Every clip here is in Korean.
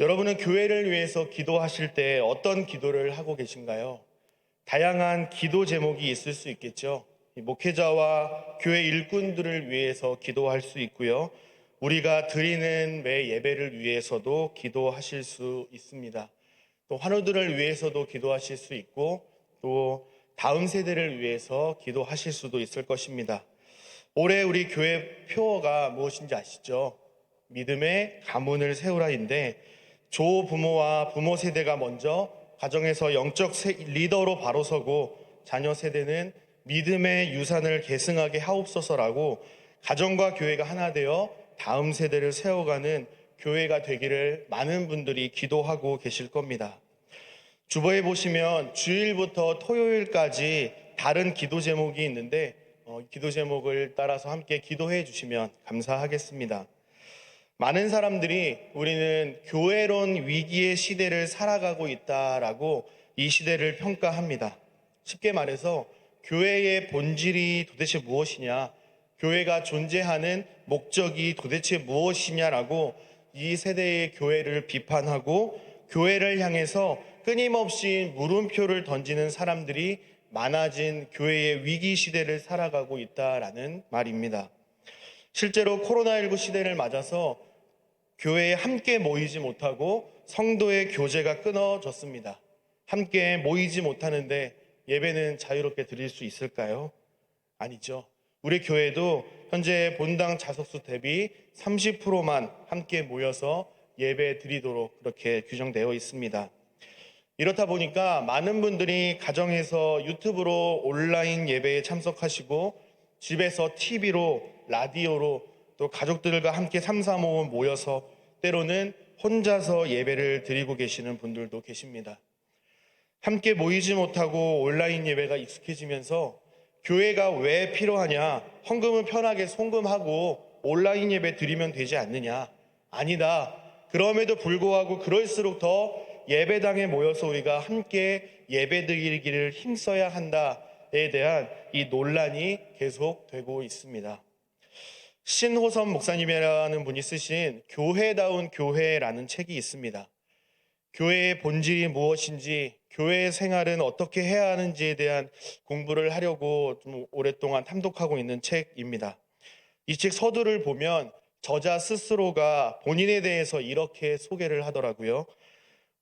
여러분은 교회를 위해서 기도하실 때 어떤 기도를 하고 계신가요? 다양한 기도 제목이 있을 수 있겠죠. 목회자와 교회 일꾼들을 위해서 기도할 수 있고요. 우리가 드리는 매 예배를 위해서도 기도하실 수 있습니다. 또 환우들을 위해서도 기도하실 수 있고, 또 다음 세대를 위해서 기도하실 수도 있을 것입니다. 올해 우리 교회 표어가 무엇인지 아시죠? 믿음의 가문을 세우라인데, 조부모와 부모 세대가 먼저 가정에서 영적 리더로 바로 서고, 자녀 세대는 믿음의 유산을 계승하게 하옵소서라고 가정과 교회가 하나 되어 다음 세대를 세워가는 교회가 되기를 많은 분들이 기도하고 계실 겁니다. 주보에 보시면 주일부터 토요일까지 다른 기도 제목이 있는데, 기도 제목을 따라서 함께 기도해 주시면 감사하겠습니다. 많은 사람들이 우리는 교회론 위기의 시대를 살아가고 있다라고 이 시대를 평가합니다. 쉽게 말해서 교회의 본질이 도대체 무엇이냐, 교회가 존재하는 목적이 도대체 무엇이냐라고 이 세대의 교회를 비판하고, 교회를 향해서 끊임없이 물음표를 던지는 사람들이 많아진 교회의 위기 시대를 살아가고 있다라는 말입니다. 실제로 코로나19 시대를 맞아서 교회에 함께 모이지 못하고 성도의 교제가 끊어졌습니다. 함께 모이지 못하는데 예배는 자유롭게 드릴 수 있을까요? 아니죠. 우리 교회도 현재 본당 좌석수 대비 30%만 함께 모여서 예배 드리도록 그렇게 규정되어 있습니다. 이렇다 보니까 많은 분들이 가정에서 유튜브로 온라인 예배에 참석하시고, 집에서 TV로, 라디오로, 또 가족들과 함께 삼삼오오 모여서 때로는 혼자서 예배를 드리고 계시는 분들도 계십니다. 함께 모이지 못하고 온라인 예배가 익숙해지면서 교회가 왜 필요하냐, 헌금은 편하게 송금하고 온라인 예배 드리면 되지 않느냐, 아니다. 그럼에도 불구하고 그럴수록 더 예배당에 모여서 우리가 함께 예배 드리기를 힘써야 한다에 대한 이 논란이 계속되고 있습니다. 신호선 목사님이라는 분이 쓰신 교회다운 교회라는 책이 있습니다. 교회의 본질이 무엇인지, 교회 생활은 어떻게 해야 하는지에 대한 공부를 하려고 좀 오랫동안 탐독하고 있는 책입니다. 이 책 서두를 보면 저자 스스로가 본인에 대해서 이렇게 소개를 하더라고요.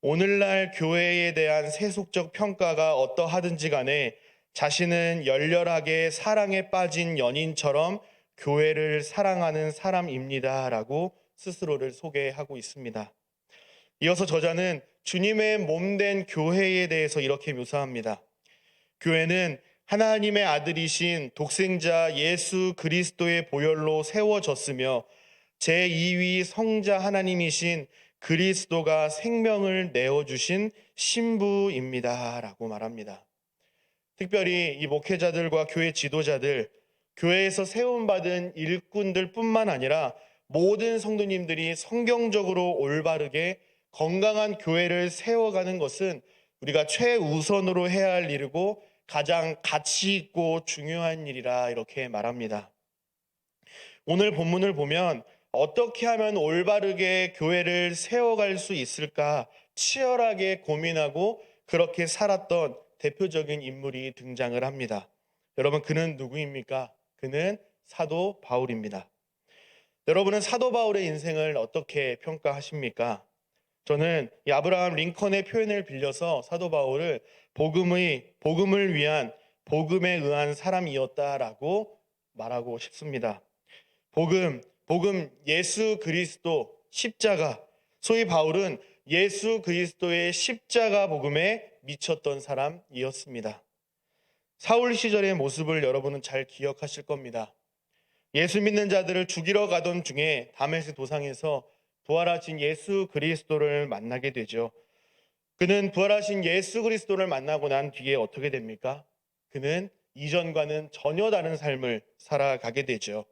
오늘날 교회에 대한 세속적 평가가 어떠하든지 간에 자신은 열렬하게 사랑에 빠진 연인처럼 교회를 사랑하는 사람입니다라고 스스로를 소개하고 있습니다. 이어서 저자는 주님의 몸된 교회에 대해서 이렇게 묘사합니다. 교회는 하나님의 아들이신 독생자 예수 그리스도의 보혈로 세워졌으며 제2위 성자 하나님이신 그리스도가 생명을 내어주신 신부입니다 라고 말합니다. 특별히 이 목회자들과 교회 지도자들, 교회에서 세움받은 일꾼들 뿐만 아니라 모든 성도님들이 성경적으로 올바르게 건강한 교회를 세워가는 것은 우리가 최우선으로 해야 할 일이고 가장 가치 있고 중요한 일이라 이렇게 말합니다. 오늘 본문을 보면 어떻게 하면 올바르게 교회를 세워갈 수 있을까 치열하게 고민하고 그렇게 살았던 대표적인 인물이 등장을 합니다. 여러분, 그는 누구입니까? 그는 사도 바울입니다. 여러분은 사도 바울의 인생을 어떻게 평가하십니까? 저는 이 아브라함 링컨의 표현을 빌려서 사도 바울을 복음을 위한 복음에 의한 사람이었다라고 말하고 싶습니다. 복음, 예수 그리스도, 십자가. 소위 바울은 예수 그리스도의 십자가 복음에 미쳤던 사람이었습니다. 사울 시절의 모습을 여러분은 잘 기억하실 겁니다. 예수 믿는 자들을 죽이러 가던 중에 다메섹 도상에서 부활하신 예수 그리스도를 만나게 되죠. 그는 부활하신 예수 그리스도를 만나고 난 뒤에 어떻게 됩니까? 그는 이전과는 전혀 다른 삶을 살아가게 되죠.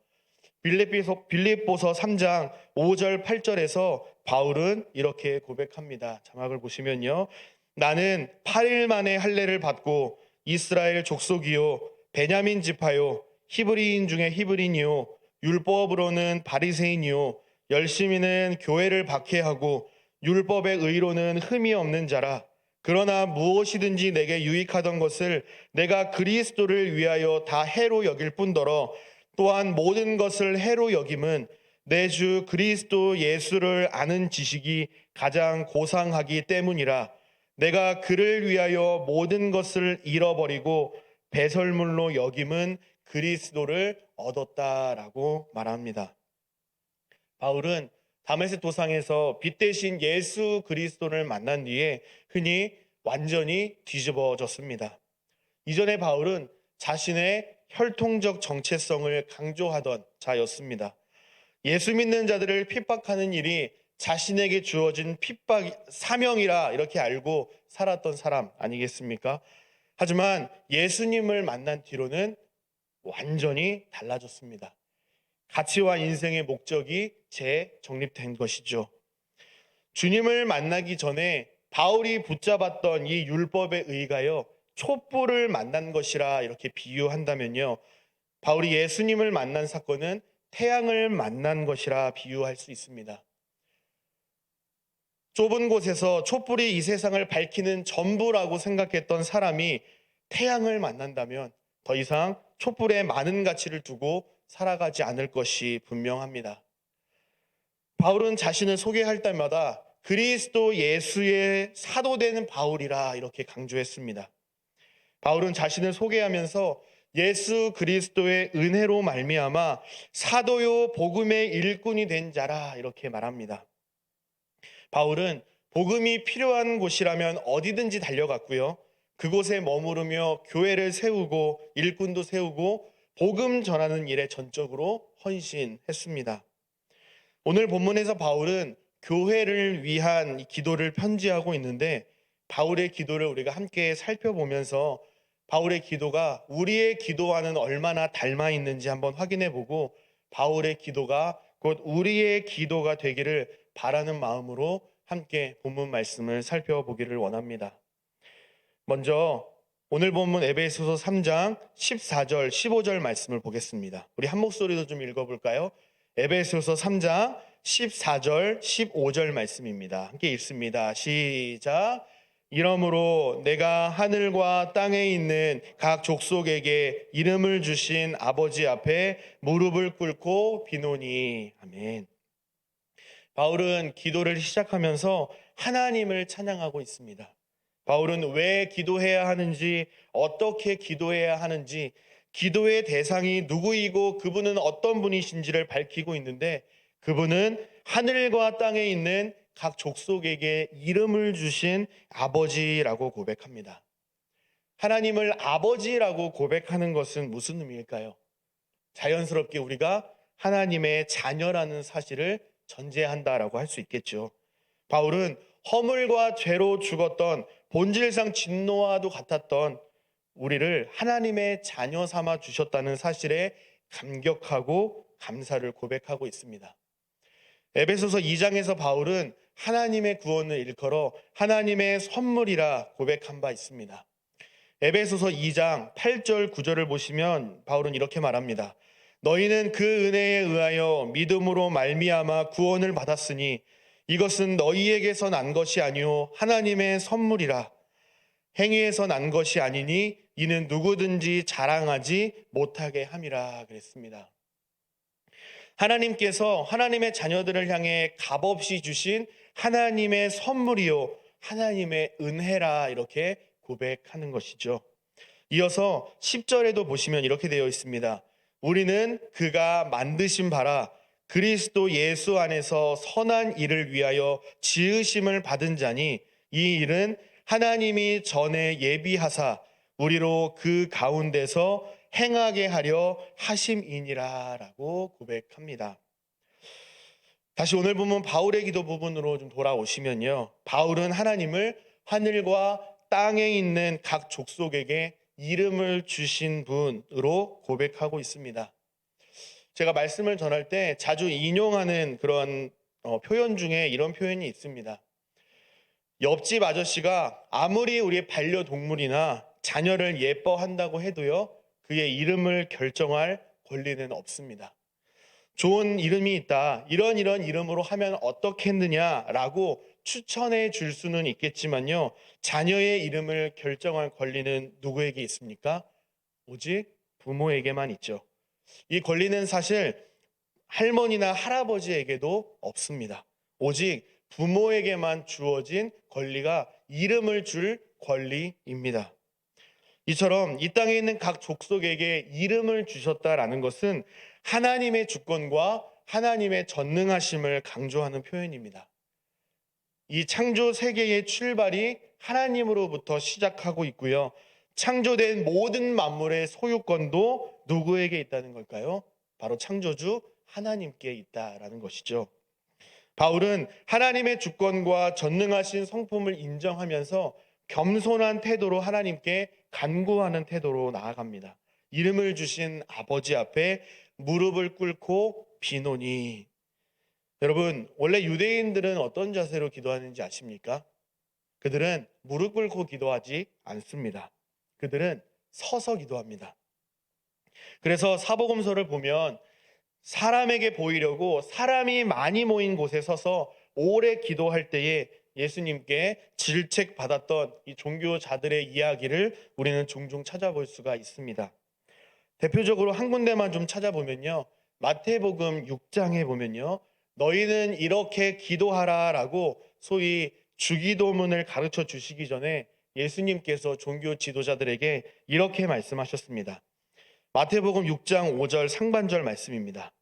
빌립보서 3장 5절 8절에서 바울은 이렇게 고백합니다. 자막을 보시면요. 나는 8일 만에 할례를 받고 이스라엘 족속이요 베냐민 지파요 히브리인 중에 히브리인이요 율법으로는 바리새인이요 열심히는 교회를 박해하고 율법의 의로는 흠이 없는 자라. 그러나 무엇이든지 내게 유익하던 것을 내가 그리스도를 위하여 다 해로 여길 뿐더러 또한 모든 것을 해로 여김은 내 주 그리스도 예수를 아는 지식이 가장 고상하기 때문이라. 내가 그를 위하여 모든 것을 잃어버리고 배설물로 여김은 그리스도를 얻었다라고 말합니다. 바울은 다메섹 도상에서 빛 대신 예수 그리스도를 만난 뒤에 흔히 완전히 뒤집어졌습니다. 이전에 바울은 자신의 혈통적 정체성을 강조하던 자였습니다. 예수 믿는 자들을 핍박하는 일이 자신에게 주어진 핍박 사명이라 이렇게 알고 살았던 사람 아니겠습니까? 하지만 예수님을 만난 뒤로는 완전히 달라졌습니다. 가치와 인생의 목적이 재정립된 것이죠. 주님을 만나기 전에 바울이 붙잡았던 이 율법의 의가요, 촛불을 만난 것이라 이렇게 비유한다면요, 바울이 예수님을 만난 사건은 태양을 만난 것이라 비유할 수 있습니다. 좁은 곳에서 촛불이 이 세상을 밝히는 전부라고 생각했던 사람이 태양을 만난다면 더 이상 촛불에 많은 가치를 두고 살아가지 않을 것이 분명합니다. 바울은 자신을 소개할 때마다 그리스도 예수의 사도되는 바울이라 이렇게 강조했습니다. 바울은 자신을 소개하면서 예수 그리스도의 은혜로 말미암아 사도요 복음의 일꾼이 된 자라 이렇게 말합니다. 바울은 복음이 필요한 곳이라면 어디든지 달려갔고요. 그곳에 머무르며 교회를 세우고 일꾼도 세우고 복음 전하는 일에 전적으로 헌신했습니다. 오늘 본문에서 바울은 교회를 위한 기도를 편지하고 있는데 바울의 기도를 우리가 함께 살펴보면서 바울의 기도가 우리의 기도와는 얼마나 닮아 있는지 한번 확인해 보고 바울의 기도가 곧 우리의 기도가 되기를 바라는 마음으로 함께 본문 말씀을 살펴보기를 원합니다. 먼저 오늘 본문 에베소서 3장 14절 15절 말씀을 보겠습니다. 우리 한 목소리로 좀 읽어볼까요? 에베소서 3장 14절 15절 말씀입니다. 함께 읽습니다. 시작. 이러므로 내가 하늘과 땅에 있는 각 족속에게 이름을 주신 아버지 앞에 무릎을 꿇고 비노니. 아멘. 바울은 기도를 시작하면서 하나님을 찬양하고 있습니다. 바울은 왜 기도해야 하는지, 어떻게 기도해야 하는지, 기도의 대상이 누구이고 그분은 어떤 분이신지를 밝히고 있는데 그분은 하늘과 땅에 있는 각 족속에게 이름을 주신 아버지라고 고백합니다. 하나님을 아버지라고 고백하는 것은 무슨 의미일까요? 자연스럽게 우리가 하나님의 자녀라는 사실을 전제한다라고 할 수 있겠죠. 바울은 허물과 죄로 죽었던 본질상 진노와도 같았던 우리를 하나님의 자녀 삼아 주셨다는 사실에 감격하고 감사를 고백하고 있습니다. 에베소서 2장에서 바울은 하나님의 구원을 일컬어 하나님의 선물이라 고백한 바 있습니다. 에베소서 2장 8절 9절을 보시면 바울은 이렇게 말합니다. 너희는 그 은혜에 의하여 믿음으로 말미암아 구원을 받았으니 이것은 너희에게서 난 것이 아니요 하나님의 선물이라. 행위에서 난 것이 아니니 이는 누구든지 자랑하지 못하게 함이라 그랬습니다. 하나님께서 하나님의 자녀들을 향해 값없이 주신 하나님의 선물이요 하나님의 은혜라 이렇게 고백하는 것이죠. 이어서 10절에도 보시면 이렇게 되어 있습니다. 우리는 그가 만드신 바라 그리스도 예수 안에서 선한 일을 위하여 지으심을 받은 자니 이 일은 하나님이 전에 예비하사 우리로 그 가운데서 행하게 하려 하심이니라 라고 고백합니다. 다시 오늘 보면 바울의 기도 부분으로 좀 돌아오시면요. 바울은 하나님을 하늘과 땅에 있는 각 족속에게 이름을 주신 분으로 고백하고 있습니다. 제가 말씀을 전할 때 자주 인용하는 그런 표현 중에 이런 표현이 있습니다. 옆집 아저씨가 아무리 우리 반려동물이나 자녀를 예뻐한다고 해도요, 그의 이름을 결정할 권리는 없습니다. 좋은 이름이 있다. 이런 이름으로 하면 어떻겠느냐라고 추천해 줄 수는 있겠지만요. 자녀의 이름을 결정할 권리는 누구에게 있습니까? 오직 부모에게만 있죠. 이 권리는 사실 할머니나 할아버지에게도 없습니다. 오직 부모에게만 주어진 권리가 이름을 줄 권리입니다. 이처럼 이 땅에 있는 각 족속에게 이름을 주셨다라는 것은 하나님의 주권과 하나님의 전능하심을 강조하는 표현입니다. 이 창조 세계의 출발이 하나님으로부터 시작하고 있고요. 창조된 모든 만물의 소유권도 누구에게 있다는 걸까요? 바로 창조주 하나님께 있다라는 것이죠. 바울은 하나님의 주권과 전능하신 성품을 인정하면서 겸손한 태도로 하나님께 간구하는 태도로 나아갑니다. 이름을 주신 아버지 앞에 무릎을 꿇고 비노니. 여러분, 원래 유대인들은 어떤 자세로 기도하는지 아십니까? 그들은 무릎 꿇고 기도하지 않습니다. 그들은 서서 기도합니다. 그래서 사복음서를 보면 사람에게 보이려고 사람이 많이 모인 곳에 서서 오래 기도할 때에 예수님께 질책받았던 이 종교자들의 이야기를 우리는 종종 찾아볼 수가 있습니다. 대표적으로 한 군데만 좀 찾아보면요. 마태복음 6장에 보면요. 너희는 이렇게 기도하라라고 소위 주기도문을 가르쳐 주시기 전에 예수님께서 종교 지도자들에게 이렇게 말씀하셨습니다. 마태복음 6장 5절 상반절 말씀입니다.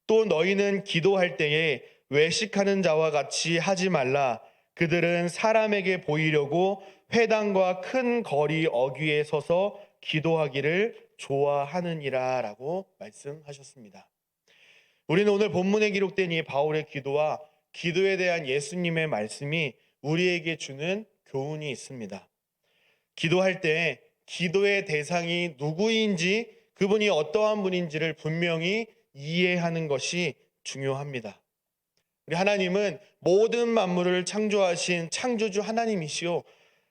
또 너희는 기도할 때에 외식하는 자와 같이 하지 말라. 그들은 사람에게 보이려고 회당과 큰 거리 어귀에 서서 기도하기를 좋아하느니라 라고 말씀하셨습니다. 우리는 오늘 본문에 기록된 이 바울의 기도와 기도에 대한 예수님의 말씀이 우리에게 주는 교훈이 있습니다. 기도할 때 기도의 대상이 누구인지 그분이 어떠한 분인지를 분명히 이해하는 것이 중요합니다. 우리 하나님은 모든 만물을 창조하신 창조주 하나님이시오.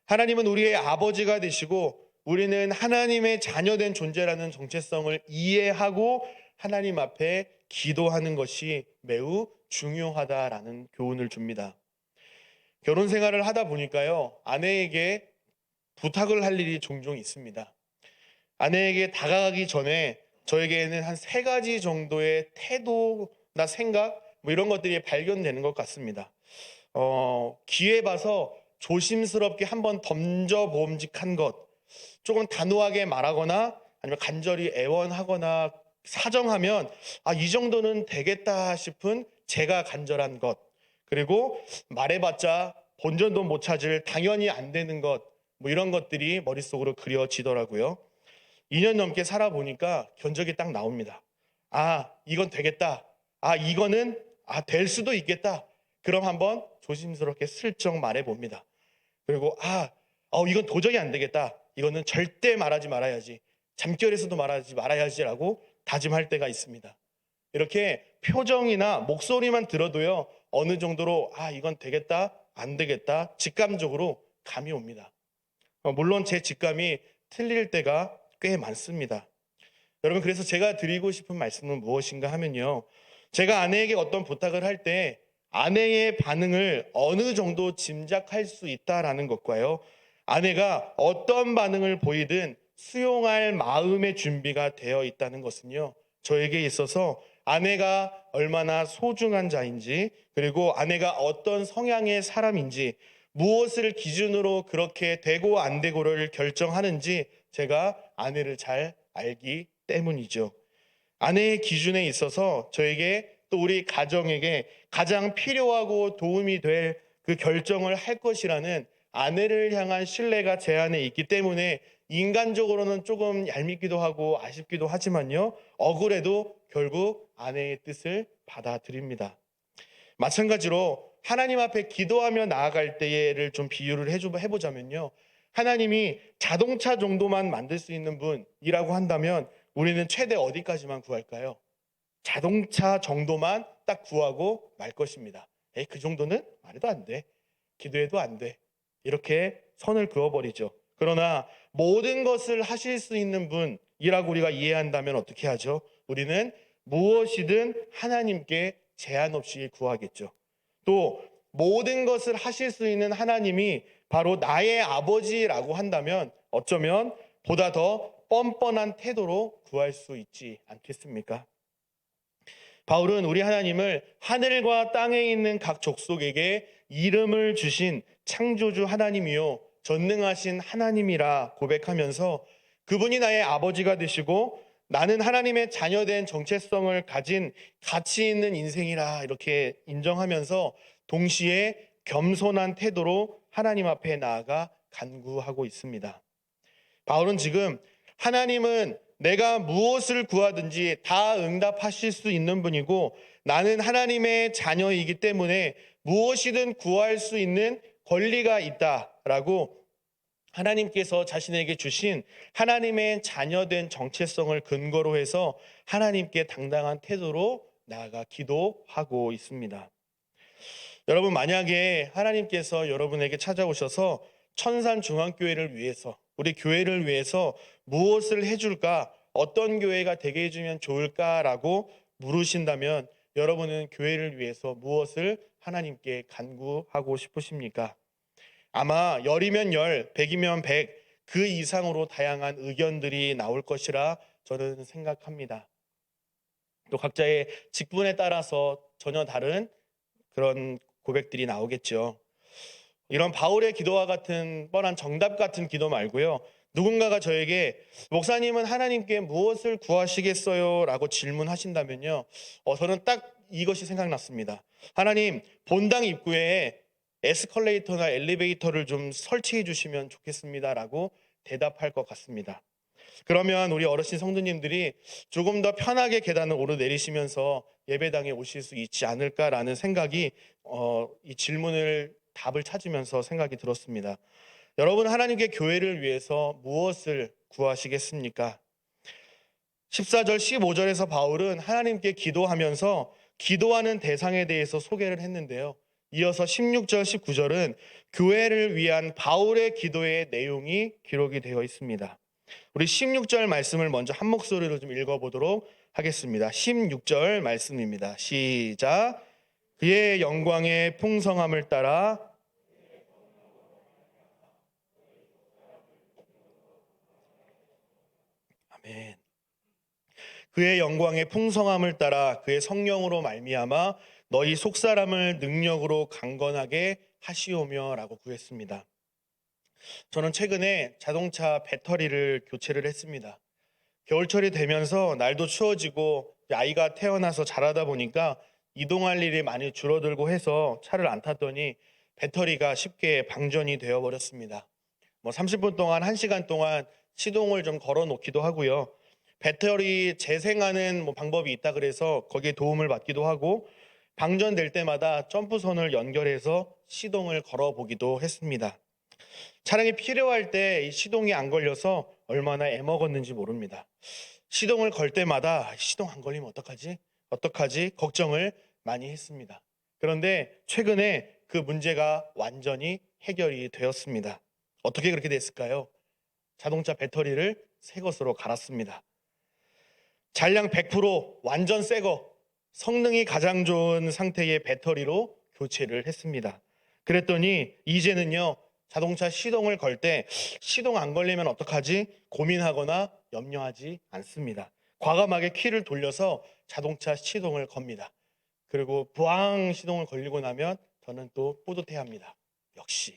하나님은 우리의 아버지가 되시고 우리는 하나님의 자녀된 존재라는 정체성을 이해하고 하나님 앞에 기도하는 것이 매우 중요하다라는 교훈을 줍니다. 결혼 생활을 하다 보니까요, 아내에게 부탁을 할 일이 종종 있습니다. 아내에게 다가가기 전에 저에게는 한 3가지 정도의 태도나 생각 이런 것들이 발견되는 것 같습니다. 기회 봐서 조심스럽게 한번 던져봄직한 것, 조금 단호하게 말하거나 아니면 간절히 애원하거나 사정하면 이 정도는 되겠다 싶은 제가 간절한 것, 그리고 말해봤자 본전도 못 찾을 당연히 안 되는 것, 이런 것들이 머릿속으로 그려지더라고요. 2년 넘게 살아보니까 견적이 딱 나옵니다. 이건 되겠다. 이거는 될 수도 있겠다. 그럼 한번 조심스럽게 슬쩍 말해봅니다. 그리고 이건 도저히 안 되겠다. 이거는 절대 말하지 말아야지. 잠결에서도 말하지 말아야지라고 다짐할 때가 있습니다. 이렇게 표정이나 목소리만 들어도요, 어느 정도로 이건 되겠다, 안 되겠다 직감적으로 감이 옵니다. 물론 제 직감이 틀릴 때가 꽤 많습니다. 여러분, 그래서 제가 드리고 싶은 말씀은 무엇인가 하면요, 제가 아내에게 어떤 부탁을 할 때 아내의 반응을 어느 정도 짐작할 수 있다라는 것과요, 아내가 어떤 반응을 보이든 수용할 마음의 준비가 되어 있다는 것은요, 저에게 있어서 아내가 얼마나 소중한 자인지, 그리고 아내가 어떤 성향의 사람인지, 무엇을 기준으로 그렇게 되고 안 되고를 결정하는지 제가 아내를 잘 알기 때문이죠. 아내의 기준에 있어서 저에게 또 우리 가정에게 가장 필요하고 도움이 될 그 결정을 할 것이라는 아내를 향한 신뢰가 제 안에 있기 때문에 인간적으로는 조금 얄밉기도 하고 아쉽기도 하지만요, 억울해도 결국 아내의 뜻을 받아들입니다. 마찬가지로 하나님 앞에 기도하며 나아갈 때를 좀 비유를 해보자면요, 하나님이 자동차 정도만 만들 수 있는 분이라고 한다면 우리는 최대 어디까지만 구할까요? 자동차 정도만 딱 구하고 말 것입니다. 그 정도는 말해도 안 돼. 기도해도 안 돼. 이렇게 선을 그어버리죠. 그러나 모든 것을 하실 수 있는 분이라고 우리가 이해한다면 어떻게 하죠? 우리는 무엇이든 하나님께 제한 없이 구하겠죠. 또 모든 것을 하실 수 있는 하나님이 바로 나의 아버지라고 한다면 어쩌면 보다 더 뻔뻔한 태도로 구할 수 있지 않겠습니까? 바울은 우리 하나님을 하늘과 땅에 있는 각 족속에게 이름을 주신 창조주 하나님이요 전능하신 하나님이라 고백하면서 그분이 나의 아버지가 되시고 나는 하나님의 자녀된 정체성을 가진 가치 있는 인생이라 이렇게 인정하면서 동시에 겸손한 태도로 하나님 앞에 나아가 간구하고 있습니다. 바울은 지금 하나님은 내가 무엇을 구하든지 다 응답하실 수 있는 분이고 나는 하나님의 자녀이기 때문에 무엇이든 구할 수 있는 권리가 있다라고 하나님께서 자신에게 주신 하나님의 자녀된 정체성을 근거로 해서 하나님께 당당한 태도로 나아가 기도하고 있습니다. 여러분, 만약에 하나님께서 여러분에게 찾아오셔서 천산중앙교회를 위해서 우리 교회를 위해서 무엇을 해줄까? 어떤 교회가 되게 해주면 좋을까라고 물으신다면 여러분은 교회를 위해서 무엇을 하나님께 간구하고 싶으십니까? 아마 열이면 열, 백이면 백, 그 이상으로 다양한 의견들이 나올 것이라 저는 생각합니다. 또 각자의 직분에 따라서 전혀 다른 그런 고백들이 나오겠죠. 이런 바울의 기도와 같은 뻔한 정답 같은 기도 말고요. 누군가가 저에게 목사님은 하나님께 무엇을 구하시겠어요? 라고 질문하신다면요. 저는 딱 이것이 생각났습니다. 하나님, 본당 입구에 에스컬레이터나 엘리베이터를 좀 설치해 주시면 좋겠습니다. 라고 대답할 것 같습니다. 그러면 우리 어르신 성도님들이 조금 더 편하게 계단을 오르내리시면서 예배당에 오실 수 있지 않을까라는 생각이 이 질문을 답을 찾으면서 생각이 들었습니다. 여러분, 하나님께 교회를 위해서 무엇을 구하시겠습니까? 14절 15절에서 바울은 하나님께 기도하면서 기도하는 대상에 대해서 소개를 했는데요. 이어서 16절 19절은 교회를 위한 바울의 기도의 내용이 기록이 되어 있습니다. 우리 16절 말씀을 먼저 한 목소리로 좀 읽어보도록 하겠습니다. 16절 말씀입니다. 시작. 그의 영광의 풍성함을 따라 아멘. 그의 영광의 풍성함을 따라 그의 성령으로 말미암아 너희 속사람을 능력으로 강건하게 하시오며라고 구했습니다. 저는 최근에 자동차 배터리를 교체를 했습니다. 겨울철이 되면서 날도 추워지고 아이가 태어나서 자라다 보니까 이동할 일이 많이 줄어들고 해서 차를 안 탔더니 배터리가 쉽게 방전이 되어 버렸습니다. 30분 동안 1시간 동안 시동을 좀 걸어 놓기도 하고요. 배터리 재생하는 방법이 있다 그래서 거기에 도움을 받기도 하고 방전될 때마다 점프선을 연결해서 시동을 걸어 보기도 했습니다. 차량이 필요할 때 시동이 안 걸려서 얼마나 애먹었는지 모릅니다. 시동을 걸 때마다 시동 안 걸리면 어떡하지? 어떡하지? 걱정을 많이 했습니다. 그런데 최근에 그 문제가 완전히 해결이 되었습니다. 어떻게 그렇게 됐을까요? 자동차 배터리를 새 것으로 갈았습니다. 잔량 100% 완전 새 거, 성능이 가장 좋은 상태의 배터리로 교체를 했습니다. 그랬더니 이제는요, 자동차 시동을 걸 때 시동 안 걸리면 어떡하지? 고민하거나 염려하지 않습니다. 과감하게 키를 돌려서 자동차 시동을 겁니다. 그리고 부앙 시동을 걸리고 나면 저는 또 뿌듯해합니다. 역시.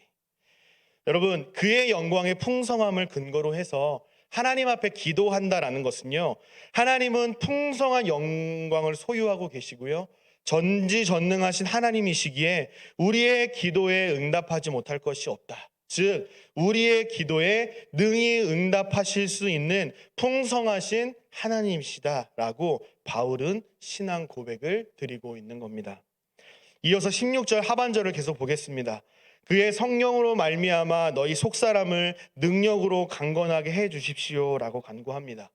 여러분, 그의 영광의 풍성함을 근거로 해서 하나님 앞에 기도한다라는 것은요, 하나님은 풍성한 영광을 소유하고 계시고요, 전지전능하신 하나님이시기에 우리의 기도에 응답하지 못할 것이 없다. 즉 우리의 기도에 능히 응답하실 수 있는 풍성하신 하나님이시다라고 바울은 신앙 고백을 드리고 있는 겁니다. 이어서 16절 하반절을 계속 보겠습니다. 그의 성령으로 말미암아 너희 속사람을 능력으로 강건하게 해 주십시오라고 간구합니다.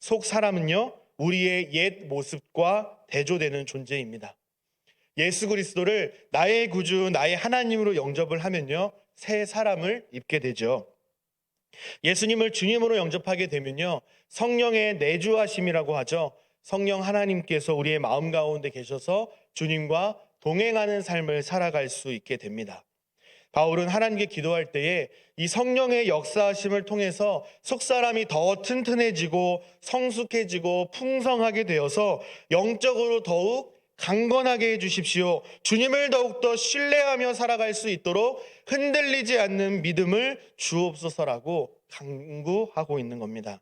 속사람은요, 우리의 옛 모습과 대조되는 존재입니다. 예수 그리스도를 나의 구주, 나의 하나님으로 영접을 하면요, 새 사람을 입게 되죠. 예수님을 주님으로 영접하게 되면요, 성령의 내주하심이라고 하죠. 성령 하나님께서 우리의 마음 가운데 계셔서 주님과 동행하는 삶을 살아갈 수 있게 됩니다. 바울은 하나님께 기도할 때에 이 성령의 역사하심을 통해서 속사람이 더 튼튼해지고 성숙해지고 풍성하게 되어서 영적으로 더욱 강건하게 해주십시오. 주님을 더욱더 신뢰하며 살아갈 수 있도록 흔들리지 않는 믿음을 주옵소서라고 간구하고 있는 겁니다.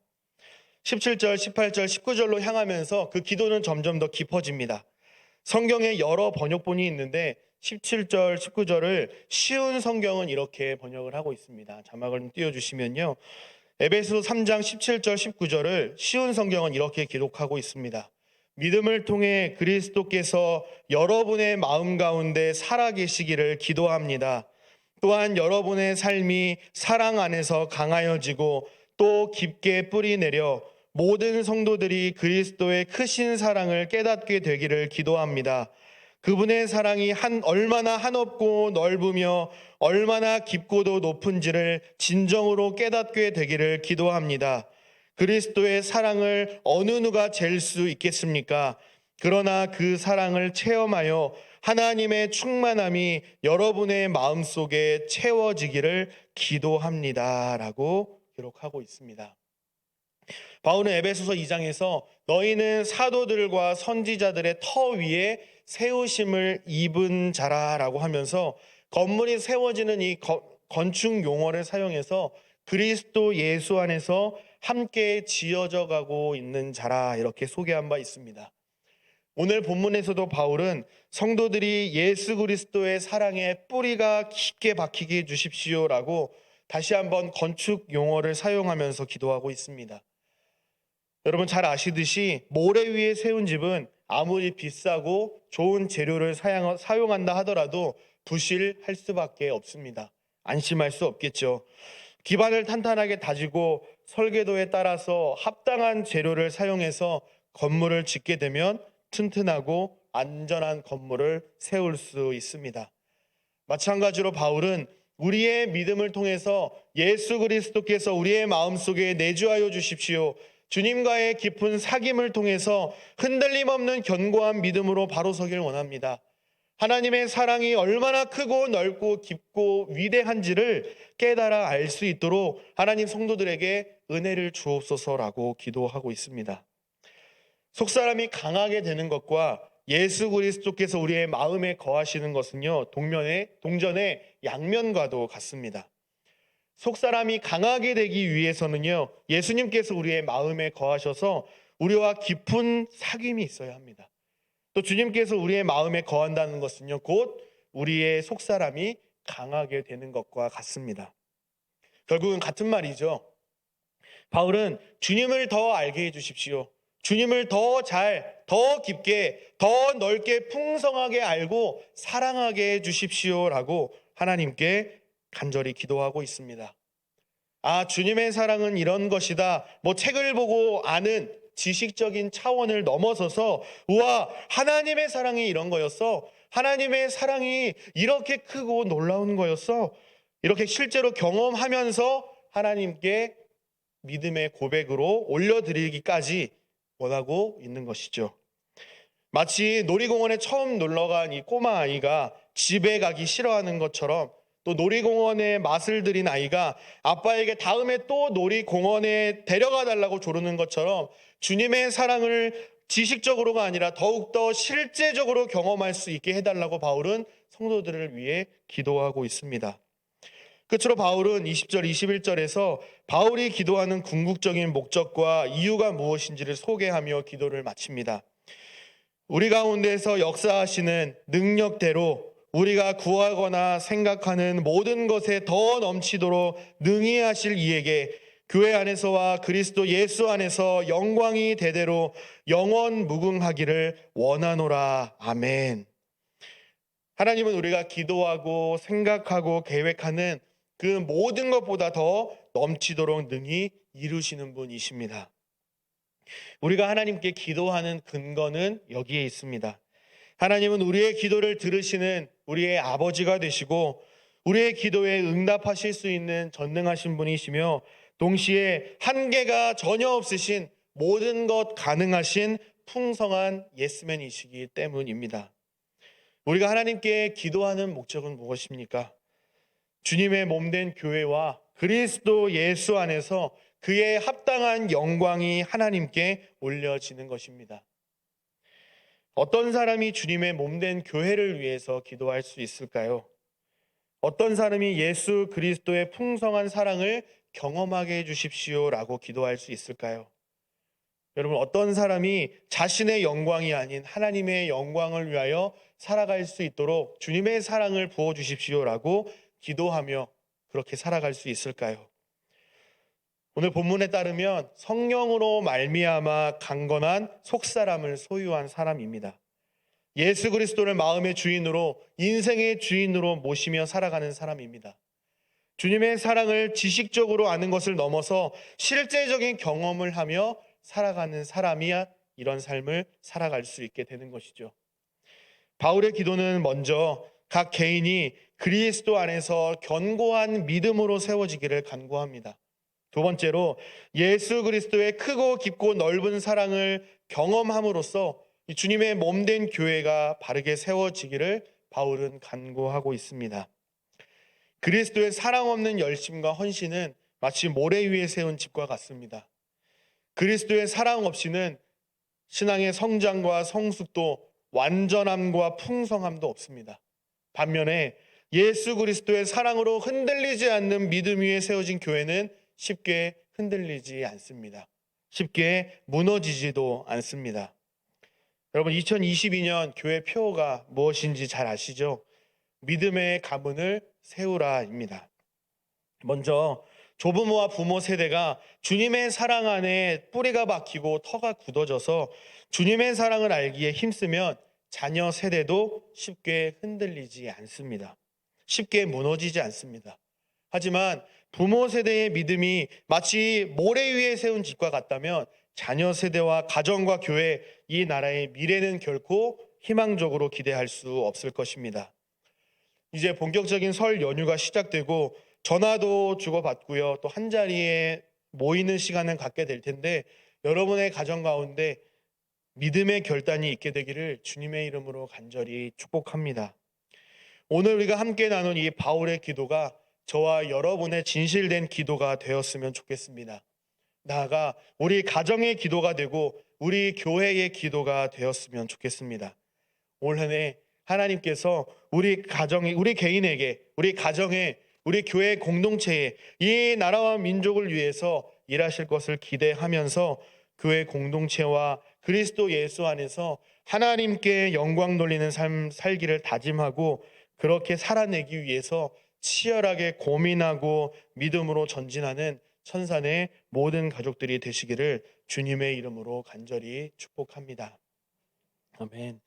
17절, 18절, 19절로 향하면서 그 기도는 점점 더 깊어집니다. 성경에 여러 번역본이 있는데 17절, 19절을 쉬운 성경은 이렇게 번역을 하고 있습니다. 자막을 좀 띄워주시면요. 에베소 3장 17절, 19절을 쉬운 성경은 이렇게 기록하고 있습니다. 믿음을 통해 그리스도께서 여러분의 마음 가운데 살아계시기를 기도합니다. 또한 여러분의 삶이 사랑 안에서 강하여지고 또 깊게 뿌리 내려 모든 성도들이 그리스도의 크신 사랑을 깨닫게 되기를 기도합니다. 그분의 사랑이 얼마나 한없고 넓으며 얼마나 깊고도 높은지를 진정으로 깨닫게 되기를 기도합니다. 그리스도의 사랑을 어느 누가 잴 수 있겠습니까? 그러나 그 사랑을 체험하여 하나님의 충만함이 여러분의 마음속에 채워지기를 기도합니다. 라고 기록하고 있습니다. 바울은 에베소서 2장에서 너희는 사도들과 선지자들의 터 위에 세우심을 입은 자라라고 하면서 건물이 세워지는 이 건축 용어를 사용해서 그리스도 예수 안에서 함께 지어져 가고 있는 자라 이렇게 소개한 바 있습니다. 오늘 본문에서도 바울은 성도들이 예수 그리스도의 사랑에 뿌리가 깊게 박히게 해주십시오라고 다시 한번 건축 용어를 사용하면서 기도하고 있습니다. 여러분 잘 아시듯이 모래 위에 세운 집은 아무리 비싸고 좋은 재료를 사용한다 하더라도 부실할 수밖에 없습니다. 안심할 수 없겠죠. 기반을 탄탄하게 다지고 설계도에 따라서 합당한 재료를 사용해서 건물을 짓게 되면 튼튼하고 안전한 건물을 세울 수 있습니다. 마찬가지로 바울은 우리의 믿음을 통해서 예수 그리스도께서 우리의 마음속에 내주하여 주십시오. 주님과의 깊은 사귐을 통해서 흔들림 없는 견고한 믿음으로 바로 서길 원합니다. 하나님의 사랑이 얼마나 크고 넓고 깊고 위대한지를 깨달아 알 수 있도록 하나님 성도들에게 은혜를 주옵소서라고 기도하고 있습니다. 속사람이 강하게 되는 것과 예수 그리스도께서 우리의 마음에 거하시는 것은요, 동전의 양면과도 같습니다. 속사람이 강하게 되기 위해서는요, 예수님께서 우리의 마음에 거하셔서 우리와 깊은 사귐이 있어야 합니다. 또 주님께서 우리의 마음에 거한다는 것은요, 곧 우리의 속사람이 강하게 되는 것과 같습니다. 결국은 같은 말이죠. 바울은 주님을 더 알게 해주십시오. 주님을 더 깊게, 더 넓게 풍성하게 알고 사랑하게 해주십시오라고 하나님께 간절히 기도하고 있습니다. 주님의 사랑은 이런 것이다. 책을 보고 아는 지식적인 차원을 넘어서서 우와, 하나님의 사랑이 이런 거였어. 하나님의 사랑이 이렇게 크고 놀라운 거였어. 이렇게 실제로 경험하면서 하나님께 믿음의 고백으로 올려드리기까지 원하고 있는 것이죠. 마치 놀이공원에 처음 놀러간 이 꼬마 아이가 집에 가기 싫어하는 것처럼 또 놀이공원에 맛을 들인 아이가 아빠에게 다음에 또 놀이공원에 데려가 달라고 조르는 것처럼 주님의 사랑을 지식적으로가 아니라 더욱더 실제적으로 경험할 수 있게 해달라고 바울은 성도들을 위해 기도하고 있습니다. 끝으로 바울은 20절, 21절에서 바울이 기도하는 궁극적인 목적과 이유가 무엇인지를 소개하며 기도를 마칩니다. 우리 가운데서 역사하시는 능력대로 우리가 구하거나 생각하는 모든 것에 더 넘치도록 능히 하실 이에게 교회 안에서와 그리스도 예수 안에서 영광이 대대로 영원 무궁하기를 원하노라. 아멘. 하나님은 우리가 기도하고 생각하고 계획하는 그 모든 것보다 더 넘치도록 능히 이루시는 분이십니다. 우리가 하나님께 기도하는 근거는 여기에 있습니다. 하나님은 우리의 기도를 들으시는 우리의 아버지가 되시고 우리의 기도에 응답하실 수 있는 전능하신 분이시며 동시에 한계가 전혀 없으신 모든 것 가능하신 풍성한 예스맨이시기 때문입니다. 우리가 하나님께 기도하는 목적은 무엇입니까? 주님의 몸된 교회와 그리스도 예수 안에서 그의 합당한 영광이 하나님께 올려지는 것입니다. 어떤 사람이 주님의 몸된 교회를 위해서 기도할 수 있을까요? 어떤 사람이 예수 그리스도의 풍성한 사랑을 경험하게 해주십시오라고 기도할 수 있을까요? 여러분, 어떤 사람이 자신의 영광이 아닌 하나님의 영광을 위하여 살아갈 수 있도록 주님의 사랑을 부어주십시오라고 기도하며 그렇게 살아갈 수 있을까요? 오늘 본문에 따르면 성령으로 말미암아 강건한 속사람을 소유한 사람입니다. 예수 그리스도를 마음의 주인으로, 인생의 주인으로 모시며 살아가는 사람입니다. 주님의 사랑을 지식적으로 아는 것을 넘어서 실제적인 경험을 하며 살아가는 사람이야 이런 삶을 살아갈 수 있게 되는 것이죠. 바울의 기도는 먼저 각 개인이 그리스도 안에서 견고한 믿음으로 세워지기를 간구합니다. 두 번째로 예수 그리스도의 크고 깊고 넓은 사랑을 경험함으로써 이 주님의 몸된 교회가 바르게 세워지기를 바울은 간구하고 있습니다. 그리스도의 사랑 없는 열심과 헌신은 마치 모래 위에 세운 집과 같습니다. 그리스도의 사랑 없이는 신앙의 성장과 성숙도, 완전함과 풍성함도 없습니다. 반면에 예수 그리스도의 사랑으로 흔들리지 않는 믿음 위에 세워진 교회는 쉽게 흔들리지 않습니다. 쉽게 무너지지도 않습니다. 여러분, 2022년 교회 표어가 무엇인지 잘 아시죠? 믿음의 가문을 세우라입니다. 먼저 조부모와 부모 세대가 주님의 사랑 안에 뿌리가 박히고 터가 굳어져서 주님의 사랑을 알기에 힘쓰면 자녀 세대도 쉽게 흔들리지 않습니다. 쉽게 무너지지 않습니다. 하지만 부모 세대의 믿음이 마치 모래 위에 세운 집과 같다면 자녀 세대와 가정과 교회, 이 나라의 미래는 결코 희망적으로 기대할 수 없을 것입니다. 이제 본격적인 설 연휴가 시작되고 전화도 주고받고요. 또 한자리에 모이는 시간을 갖게 될 텐데 여러분의 가정 가운데 믿음의 결단이 있게 되기를 주님의 이름으로 간절히 축복합니다. 오늘 우리가 함께 나눈 이 바울의 기도가 저와 여러분의 진실된 기도가 되었으면 좋겠습니다. 나아가 우리 가정의 기도가 되고 우리 교회의 기도가 되었으면 좋겠습니다. 올 한 해 하나님께서 우리 가정에, 우리 개인에게, 우리 가정에, 우리 교회 공동체에 이 나라와 민족을 위해서 일하실 것을 기대하면서 교회 공동체와 그리스도 예수 안에서 하나님께 영광 돌리는 삶 살기를 다짐하고 그렇게 살아내기 위해서 치열하게 고민하고 믿음으로 전진하는 천산의 모든 가족들이 되시기를 주님의 이름으로 간절히 축복합니다. 아멘.